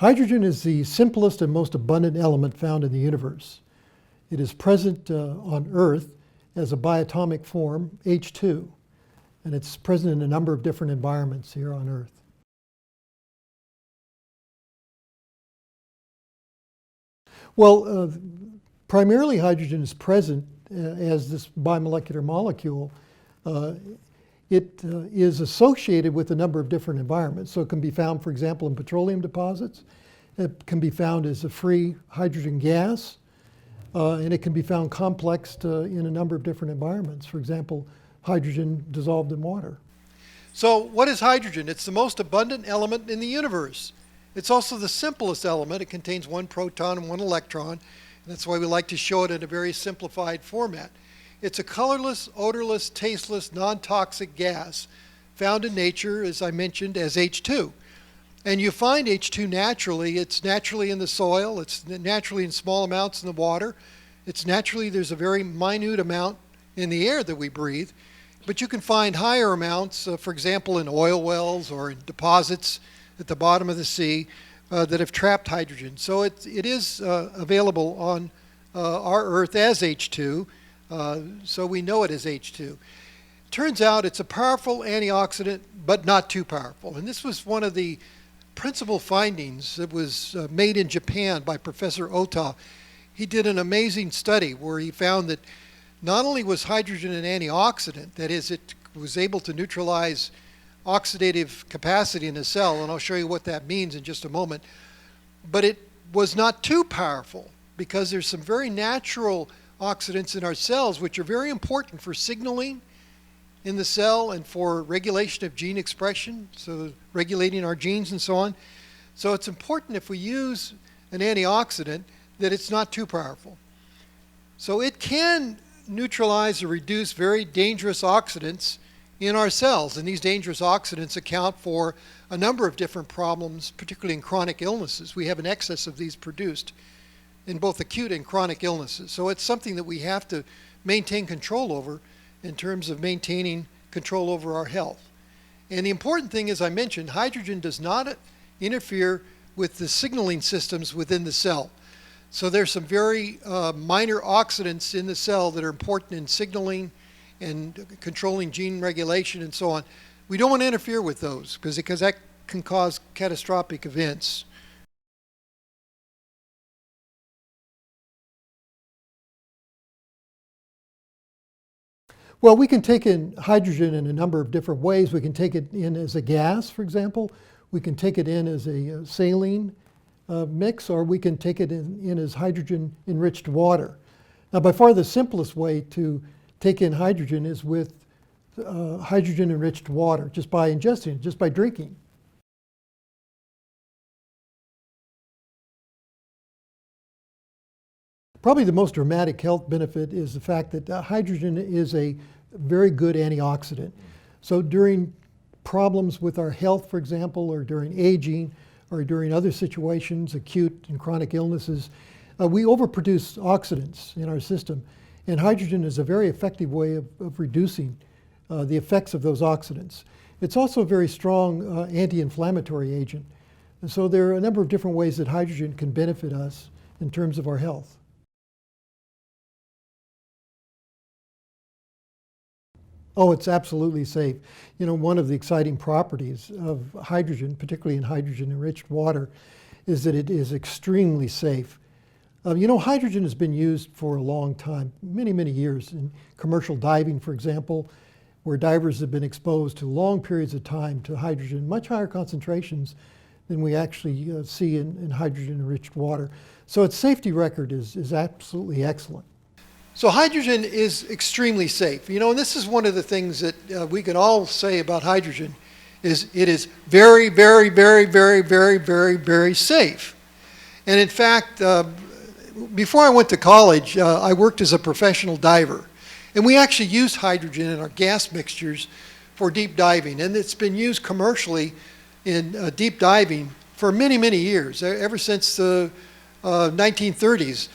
Hydrogen is the simplest and most abundant element found in the universe. It is present on Earth as a biatomic form, H2, and it's present in a number of different environments here on Earth. Well, primarily hydrogen is present as this bimolecular molecule. It is associated with a number of different environments. So it can be found, for example, in petroleum deposits. It can be found as a free hydrogen gas. And it can be found complexed in a number of different environments. For example, hydrogen dissolved in water. So what is hydrogen? It's the most abundant element in the universe. It's also the simplest element. It contains one proton and one electron. And that's why we like to show it in a very simplified format. It's a colorless, odorless, tasteless, non-toxic gas found in nature, as I mentioned, as H2. And you find H2 naturally. It's naturally in the soil. It's naturally in small amounts in the water. It's naturally, there's a very minute amount in the air that we breathe. But you can find higher amounts, for example, in oil wells or in deposits at the bottom of the sea that have trapped hydrogen. So it is available on our Earth as H2. So we know it as H2. Turns out it's a powerful antioxidant, but not too powerful. And this was one of the principal findings that was made in Japan by Professor Ota. He did an amazing study where he found that not only was hydrogen an antioxidant, that is, it was able to neutralize oxidative capacity in a cell, and I'll show you what that means in just a moment, but it was not too powerful because there's some very natural oxidants in our cells which are very important for signaling in the cell and for regulation of gene expression, so regulating our genes and so on. So it's important if we use an antioxidant that it's not too powerful. So it can neutralize or reduce very dangerous oxidants in our cells, and these dangerous oxidants account for a number of different problems, particularly in chronic illnesses. We have an excess of these produced in both acute and chronic illnesses. So it's something that we have to maintain control over in terms of maintaining control over our health. And the important thing, as I mentioned, hydrogen does not interfere with the signaling systems within the cell. So there's some very minor oxidants in the cell that are important in signaling and controlling gene regulation and so on. We don't want to interfere with those because that can cause catastrophic events. Well, we can take in hydrogen in a number of different ways. We can take it in as a gas, for example. We can take it in as a saline mix, or we can take it in as hydrogen-enriched water. Now, by far the simplest way to take in hydrogen is with hydrogen-enriched water, just by ingesting it, just by drinking. Probably the most dramatic health benefit is the fact that hydrogen is a very good antioxidant. So during problems with our health, for example, or during aging, or during other situations, acute and chronic illnesses, we overproduce oxidants in our system. And hydrogen is a very effective way of reducing the effects of those oxidants. It's also a very strong anti-inflammatory agent. And so there are a number of different ways that hydrogen can benefit us in terms of our health. Oh, it's absolutely safe. You know, one of the exciting properties of hydrogen, particularly in hydrogen-enriched water, is that it is extremely safe. You know, hydrogen has been used for a long time, many, many years, in commercial diving, for example, where divers have been exposed to long periods of time to hydrogen, much higher concentrations than we actually see in hydrogen-enriched water. So its safety record is absolutely excellent. So hydrogen is extremely safe. You know, and this is one of the things that we can all say about hydrogen, is it is very, very, very, very, very, very, very safe. And in fact, before I went to college, I worked as a professional diver. And we actually used hydrogen in our gas mixtures for deep diving. And it's been used commercially in deep diving for many, many years, ever since the 1930s.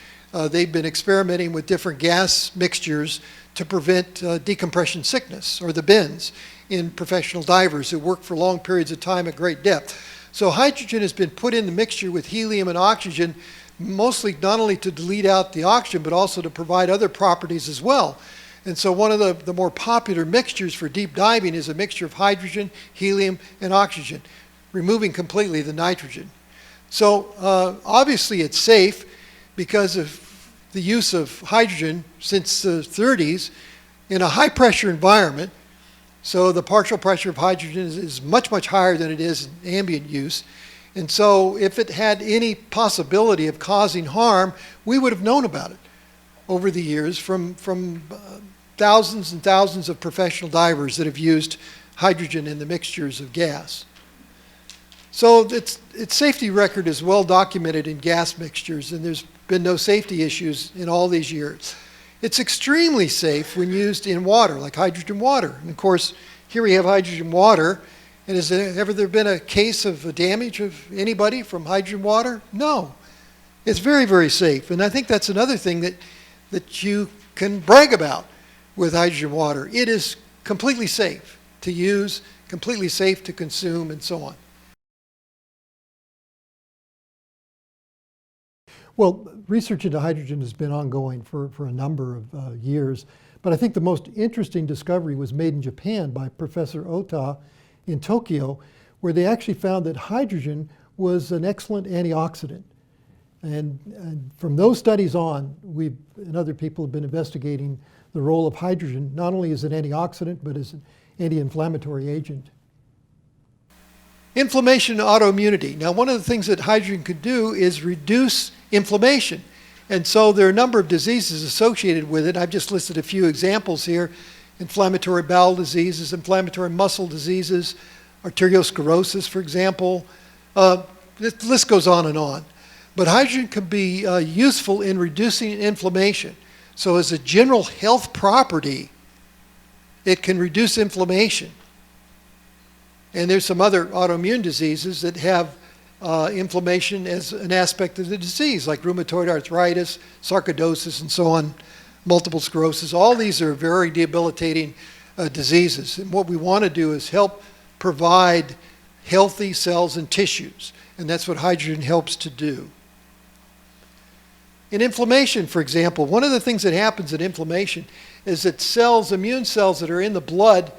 They've been experimenting with different gas mixtures to prevent decompression sickness, or the bends, in professional divers who work for long periods of time at great depth. So hydrogen has been put in the mixture with helium and oxygen, mostly not only to delete out the oxygen, but also to provide other properties as well. And so one of the more popular mixtures for deep diving is a mixture of hydrogen, helium, and oxygen, removing completely the nitrogen. So obviously it's safe because of the use of hydrogen since the 30s in a high pressure environment. So the partial pressure of hydrogen is much, much higher than it is in ambient use. And so if it had any possibility of causing harm, we would have known about it over the years from thousands and thousands of professional divers that have used hydrogen in the mixtures of gas. So its safety record is well documented in gas mixtures, and there's been no safety issues in all these years. It's extremely safe when used in water, like hydrogen water. And of course, here we have hydrogen water. And has there ever been a case of damage of anybody from hydrogen water? No. It's very, very safe. And I think that's another thing that you can brag about with hydrogen water. It is completely safe to use, completely safe to consume, and so on. Well, research into hydrogen has been ongoing for a number of years, but I think the most interesting discovery was made in Japan by Professor Ota in Tokyo, where they actually found that hydrogen was an excellent antioxidant. And from those studies on, we and other people have been investigating the role of hydrogen, not only as an antioxidant, but as an anti-inflammatory agent. Inflammation and autoimmunity. Now, one of the things that hydrogen could do is reduce inflammation. And so there are a number of diseases associated with it. I've just listed a few examples here. Inflammatory bowel diseases, inflammatory muscle diseases, arteriosclerosis, for example. The list goes on and on. But hydrogen can be useful in reducing inflammation. So as a general health property, it can reduce inflammation. And there's some other autoimmune diseases that have inflammation as an aspect of the disease, like rheumatoid arthritis, sarcoidosis, and so on, multiple sclerosis. All these are very debilitating diseases. And what we want to do is help provide healthy cells and tissues. And that's what hydrogen helps to do. In inflammation, for example, one of the things that happens in inflammation is that cells, immune cells that are in the blood,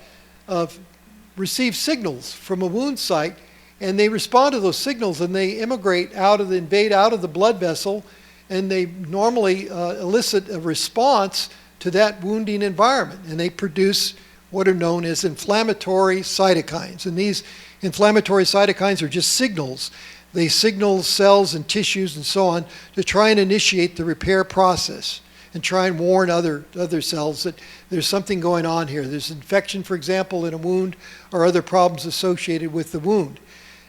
receive signals from a wound site, and they respond to those signals, and they invade out of the blood vessel, and they normally elicit a response to that wounding environment, and they produce what are known as inflammatory cytokines. And these inflammatory cytokines are just signals. They signal cells and tissues and so on to try and initiate the repair process and try and warn other cells that there's something going on here. There's infection, for example, in a wound, or other problems associated with the wound.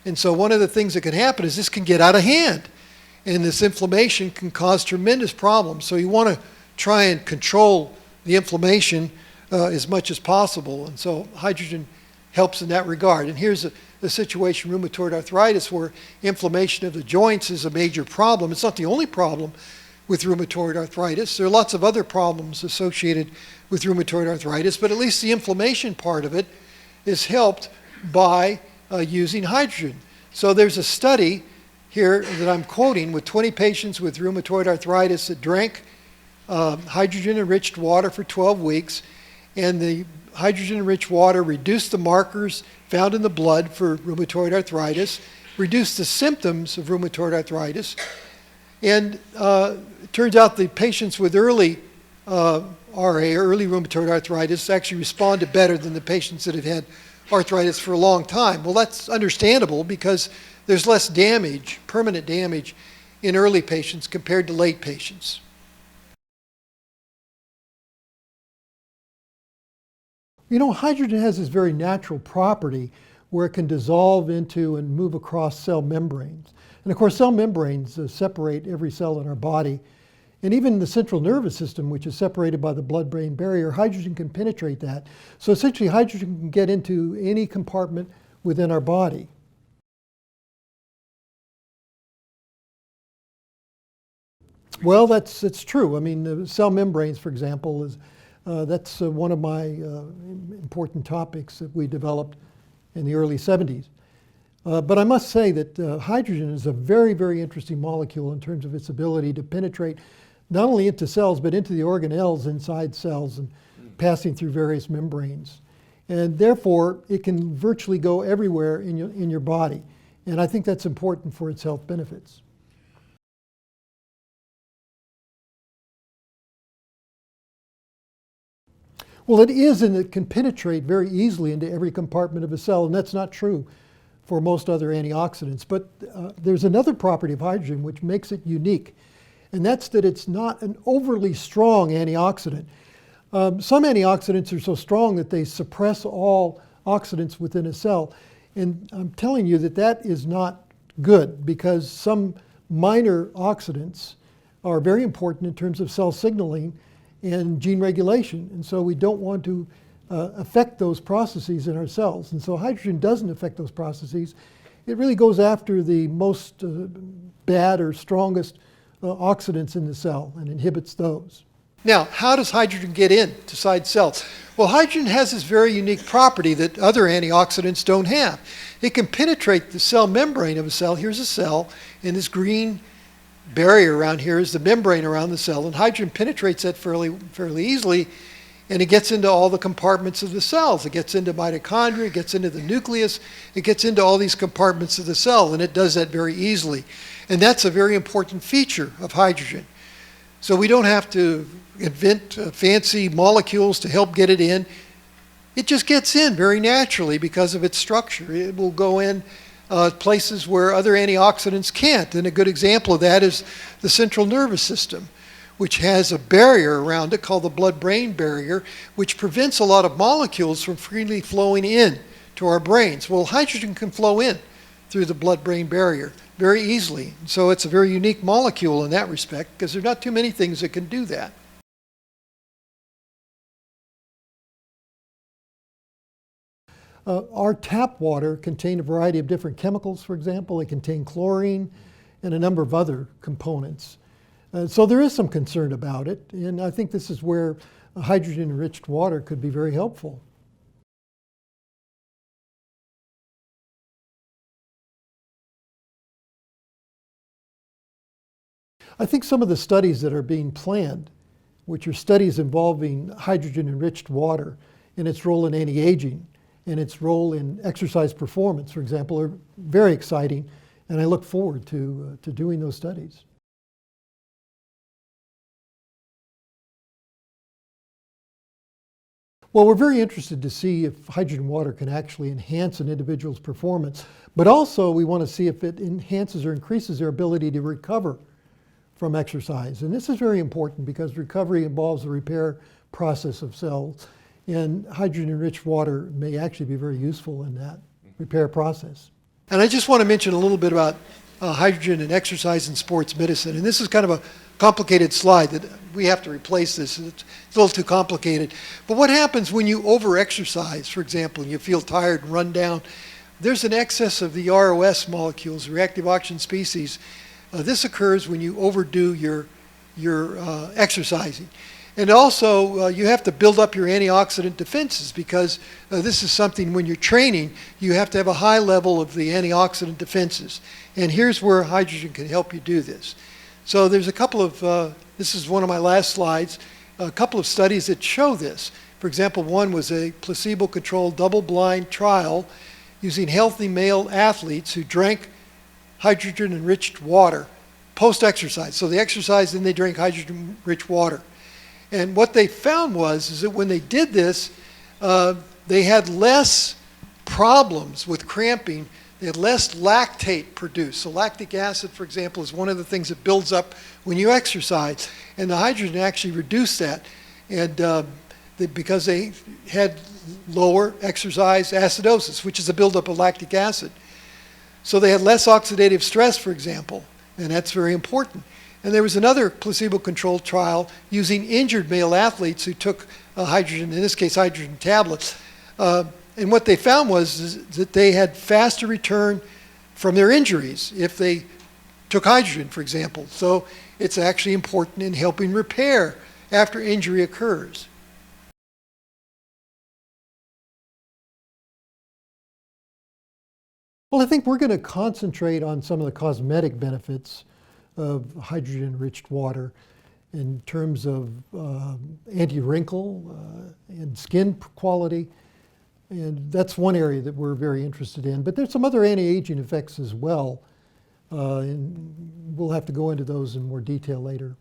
And so one of the things that can happen is this can get out of hand, and this inflammation can cause tremendous problems. So you want to try and control the inflammation as much as possible. And so hydrogen helps in that regard. And here's the situation, rheumatoid arthritis, where inflammation of the joints is a major problem. It's not the only problem with rheumatoid arthritis. There are lots of other problems associated with rheumatoid arthritis, but at least the inflammation part of it is helped by using hydrogen. So there's a study here that I'm quoting with 20 patients with rheumatoid arthritis that drank hydrogen-enriched water for 12 weeks, and the hydrogen-enriched water reduced the markers found in the blood for rheumatoid arthritis, reduced the symptoms of rheumatoid arthritis, and it turns out the patients with early RA, early rheumatoid arthritis, actually responded better than the patients that have had arthritis for a long time. Well, that's understandable because there's less damage, permanent damage, in early patients compared to late patients. You know, hydrogen has this very natural property where it can dissolve into and move across cell membranes. And of course, cell membranes separate every cell in our body. And even the central nervous system, which is separated by the blood-brain barrier, hydrogen can penetrate that. So essentially, hydrogen can get into any compartment within our body. Well, it's true. I mean, the cell membranes, for example, that's one of my important topics that we developed in the early 70s. But I must say that hydrogen is a very, very interesting molecule in terms of its ability to penetrate not only into cells, but into the organelles inside cells and passing through various membranes. And therefore, it can virtually go everywhere in your body. And I think that's important for its health benefits. Well, it is, and it can penetrate very easily into every compartment of a cell, and that's not true for most other antioxidants. But there's another property of hydrogen which makes it unique, and that's that it's not an overly strong antioxidant. Some antioxidants are so strong that they suppress all oxidants within a cell, and I'm telling you that that is not good, because some minor oxidants are very important in terms of cell signaling and gene regulation, and so we don't want to affect those processes in our cells. And so hydrogen doesn't affect those processes. It really goes after the most bad or strongest oxidants in the cell and inhibits those. Now, how does hydrogen get inside cells? Well, hydrogen has this very unique property that other antioxidants don't have. It can penetrate the cell membrane of a cell. Here's a cell, and this green barrier around here is the membrane around the cell, and hydrogen penetrates that fairly easily, and it gets into all the compartments of the cells. It gets into mitochondria, it gets into the nucleus, it gets into all these compartments of the cell, and it does that very easily. And that's a very important feature of hydrogen. So we don't have to invent fancy molecules to help get it in. It just gets in very naturally because of its structure. It will go in places where other antioxidants can't. And a good example of that is the central nervous system, which has a barrier around it called the blood-brain barrier, which prevents a lot of molecules from freely flowing in to our brains. Well, hydrogen can flow in through the blood-brain barrier very easily. So it's a very unique molecule in that respect, because there are not too many things that can do that. Our tap water contains a variety of different chemicals, for example. They contain chlorine and a number of other components. So there is some concern about it, and I think this is where hydrogen-enriched water could be very helpful. I think some of the studies that are being planned, which are studies involving hydrogen-enriched water and its role in anti-aging and its role in exercise performance, for example, are very exciting, and I look forward to doing those studies. Well, we're very interested to see if hydrogen water can actually enhance an individual's performance, but also we want to see if it enhances or increases their ability to recover from exercise. And this is very important because recovery involves the repair process of cells, and hydrogen-enriched water may actually be very useful in that repair process. And I just want to mention a little bit about hydrogen and exercise in sports medicine. And this is kind of a complicated slide that we have to replace this. It's a little too complicated. But what happens when you over-exercise, for example, and you feel tired and run down? There's an excess of the ROS molecules, reactive oxygen species. This occurs when you overdo your exercising. And also, you have to build up your antioxidant defenses, because this is something when you're training, you have to have a high level of the antioxidant defenses. And here's where hydrogen can help you do this. So there's a couple of, this is one of my last slides, a couple of studies that show this. For example, one was a placebo-controlled double-blind trial using healthy male athletes who drank hydrogen-enriched water post-exercise. So they exercised and they drank hydrogen-rich water. And what they found is that when they did this, they had less problems with cramping. They had less lactate produced. So lactic acid, for example, is one of the things that builds up when you exercise. And the hydrogen actually reduced that. And because they had lower exercise acidosis, which is a buildup of lactic acid. So they had less oxidative stress, for example, and that's very important. And there was another placebo-controlled trial using injured male athletes who took hydrogen, in this case hydrogen tablets. And what they found was that they had faster return from their injuries if they took hydrogen, for example. So it's actually important in helping repair after injury occurs. Well, I think we're going to concentrate on some of the cosmetic benefits of hydrogen-enriched water in terms of anti-wrinkle and skin quality. And that's one area that we're very interested in. But there's some other anti-aging effects as well. And we'll have to go into those in more detail later.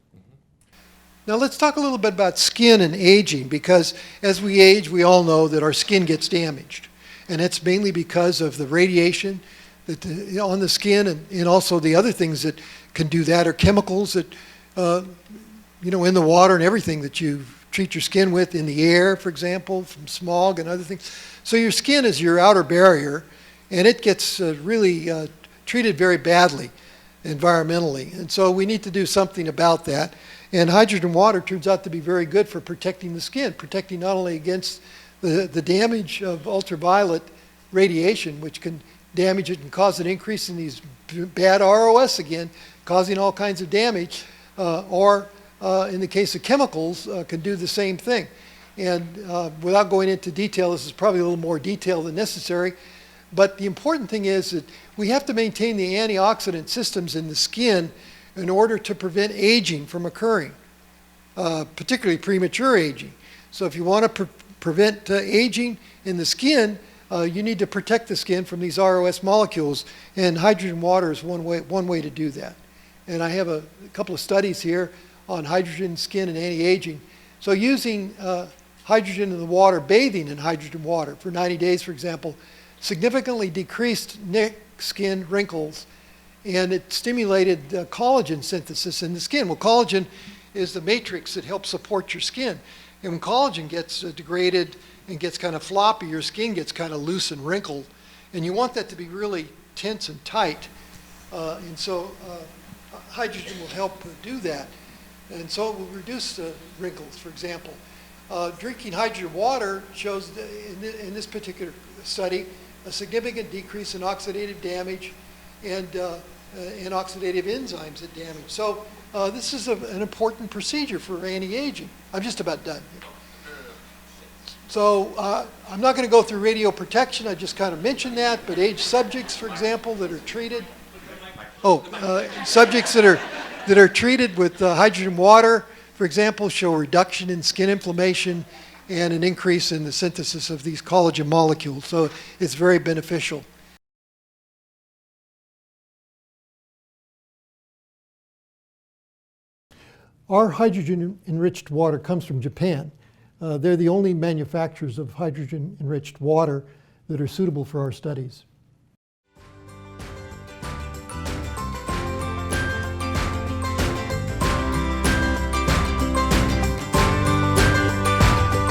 Now let's talk a little bit about skin and aging, because as we age, we all know that our skin gets damaged. And it's mainly because of the radiation that on the skin, and also the other things that can do that are chemicals that, in the water and everything that you treat your skin with, in the air, for example, from smog and other things. So your skin is your outer barrier, and it gets really treated very badly environmentally. And so we need to do something about that. And hydrogen water turns out to be very good for protecting the skin, protecting not only against the damage of ultraviolet radiation, which can damage it and cause an increase in these bad ROS again, causing all kinds of damage, or in the case of chemicals, can do the same thing. And without going into detail, this is probably a little more detail than necessary, but the important thing is that we have to maintain the antioxidant systems in the skin in order to prevent aging from occurring, particularly premature aging. So if you want to prevent aging in the skin, you need to protect the skin from these ROS molecules, and hydrogen water is one way to do that. And I have a couple of studies here on hydrogen, skin, and anti-aging. So using hydrogen in the water, bathing in hydrogen water for 90 days, for example, significantly decreased neck, skin, wrinkles, and it stimulated collagen synthesis in the skin. Well, collagen is the matrix that helps support your skin. And when collagen gets degraded and gets kind of floppy, your skin gets kind of loose and wrinkled. And you want that to be really tense and tight. And so hydrogen will help do that. And so it will reduce wrinkles, for example. Drinking hydrogen water shows, in this particular study, a significant decrease in oxidative damage and oxidative enzymes that damage. So this is an important procedure for anti-aging. I'm just about done. So I'm not going to go through radioprotection. I just kind of mentioned that. But aged subjects, for example, that are treated. Subjects that are treated with hydrogen water, for example, show a reduction in skin inflammation and an increase in the synthesis of these collagen molecules. So it's very beneficial. Our hydrogen-enriched water comes from Japan. They're the only manufacturers of hydrogen-enriched water that are suitable for our studies.